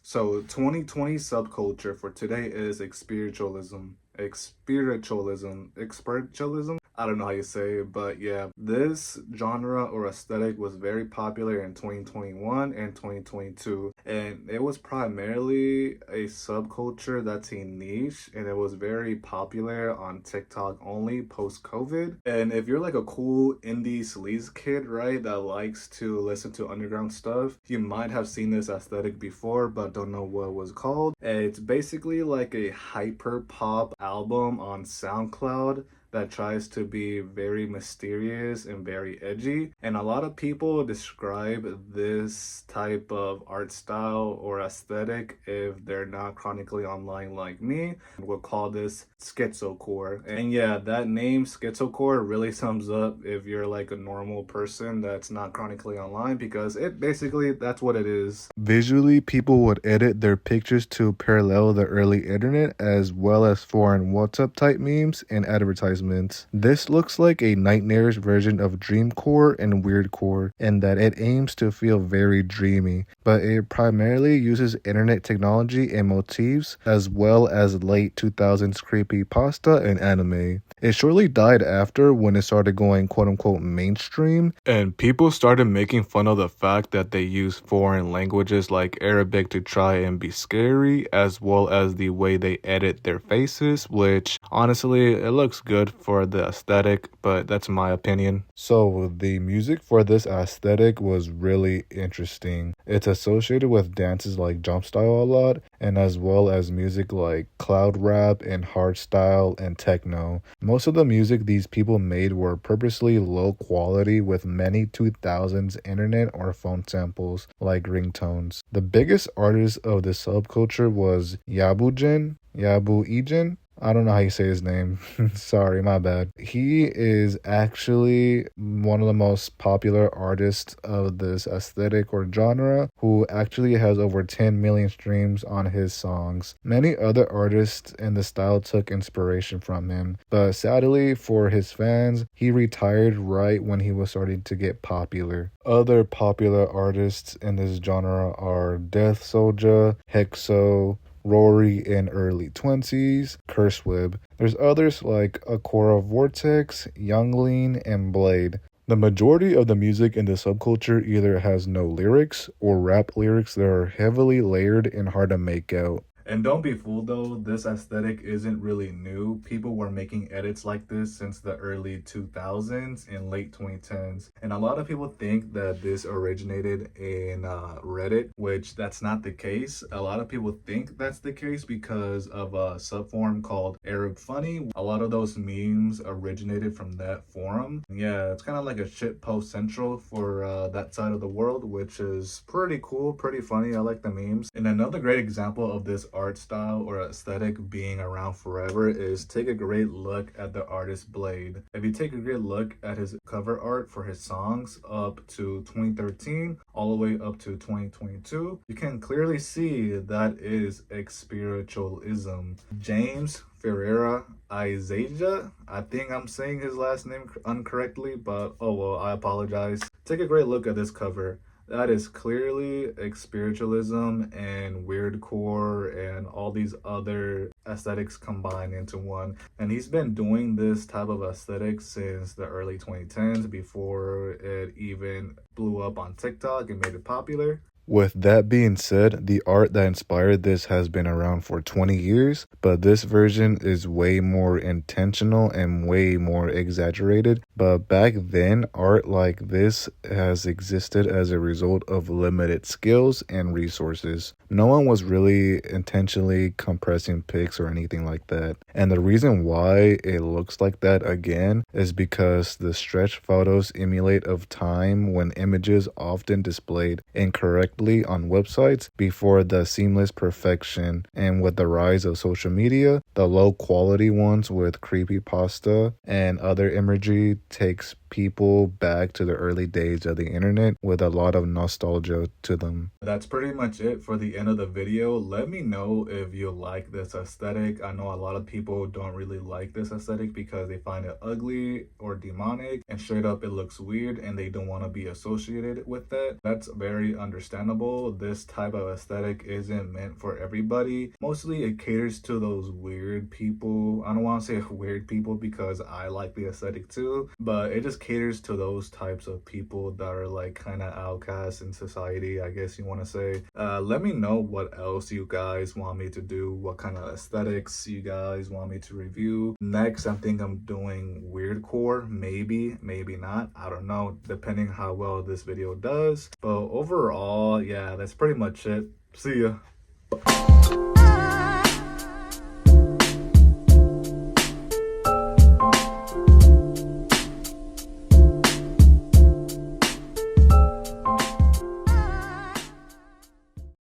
So 2020 subculture for today is Xpiritualism. Xpiritualism. I don't know how you say it, but yeah, this genre or aesthetic was very popular in 2021 and 2022. And it was primarily a subculture that's a niche, and it was very popular on TikTok only post COVID. And if you're like a cool indie sleaze kid, right, that likes to listen to underground stuff, you might have seen this aesthetic before, but don't know what it was called. It's basically like a hyper pop album on SoundCloud that tries to be very mysterious and very edgy. And a lot of people describe this type of art style or aesthetic, if they're not chronically online like me, we'll call this schizocore. And yeah, that name schizocore really sums up if you're like a normal person that's not chronically online, because it basically, that's what it is. Visually, people would edit their pictures to parallel the early internet, as well as foreign WhatsApp type memes and advertisements. This looks like a nightmarish version of dreamcore and weirdcore, in that it aims to feel very dreamy, but it primarily uses internet technology and motifs, as well as late 2000s creepypasta and anime. It shortly died after, when it started going quote-unquote mainstream, and people started making fun of the fact that they use foreign languages like Arabic to try and be scary, as well as the way they edit their faces, which honestly, it looks good for the aesthetic, but that's my opinion. So the music for this aesthetic was really interesting. It's associated with dances like jump style a lot, and as well as music like cloud rap and hardstyle and techno. Most of the music these people made were purposely low quality, with many 2000s internet or phone samples like ringtones. The biggest artist of the subculture was Yabu Ejen. I don't know how you say his name. Sorry, my bad. He is actually one of the most popular artists of this aesthetic or genre, who actually has over 10 million streams on his songs. Many other artists in the style took inspiration from him, but sadly for his fans, he retired right when he was starting to get popular. Other popular artists in this genre are Death Soulja, Hexo, Rory in early 20s, Curseweb. There's others like Akora Vortex, Youngling, and Blade. The majority of the music in the subculture either has no lyrics or rap lyrics that are heavily layered and hard to make out. And don't be fooled though, this aesthetic isn't really new. People were making edits like this since the early 2000s and late 2010s. And a lot of people think that this originated in Reddit, which that's not the case. A lot of people think that's the case because of a subforum called Arab Funny. A lot of those memes originated from that forum. Yeah, it's kind of like a shitpost central for that side of the world, which is pretty cool, pretty funny. I like the memes. And another great example of this art style or aesthetic being around forever is, take a great look at the artist Blade. If you take a great look at his cover art for his songs up to 2013 all the way up to 2022, you can clearly see that is Xpiritualism. James Ferreira Izaja, I think I'm saying his last name incorrectly, but oh well, I apologize. Take a great look at this cover. That is clearly Xpiritualism and weirdcore and all these other aesthetics combined into one. And he's been doing this type of aesthetic since the early 2010s, before it even blew up on TikTok and made it popular. With that being said, the art that inspired this has been around for 20 years, but this version is way more intentional and way more exaggerated. But back then, art like this has existed as a result of limited skills and resources. No one was really intentionally compressing pics or anything like that. And the reason why it looks like that again is because the stretch photos emulate of time when images often displayed incorrectly on websites before the seamless perfection. And with the rise of social media, the low quality ones with creepypasta and other imagery takes people back to the early days of the internet with a lot of nostalgia to them. That's pretty much it for the end of the video. Let me know if you like this aesthetic. I know a lot of people don't really like this aesthetic because they find it ugly or demonic, and straight up it looks weird and they don't want to be associated with that. That's very understandable. This type of aesthetic isn't meant for everybody. Mostly it caters to those weird people. I don't want to say weird people because I like the aesthetic too, but it just caters to those types of people that are like kind of outcasts in society, I guess you want to say. Let me know what else you guys want me to do, what kind of aesthetics you guys want me to review. Next, I think I'm doing weirdcore, maybe not, I don't know, depending how well this video does. But overall, yeah, that's pretty much it. See ya.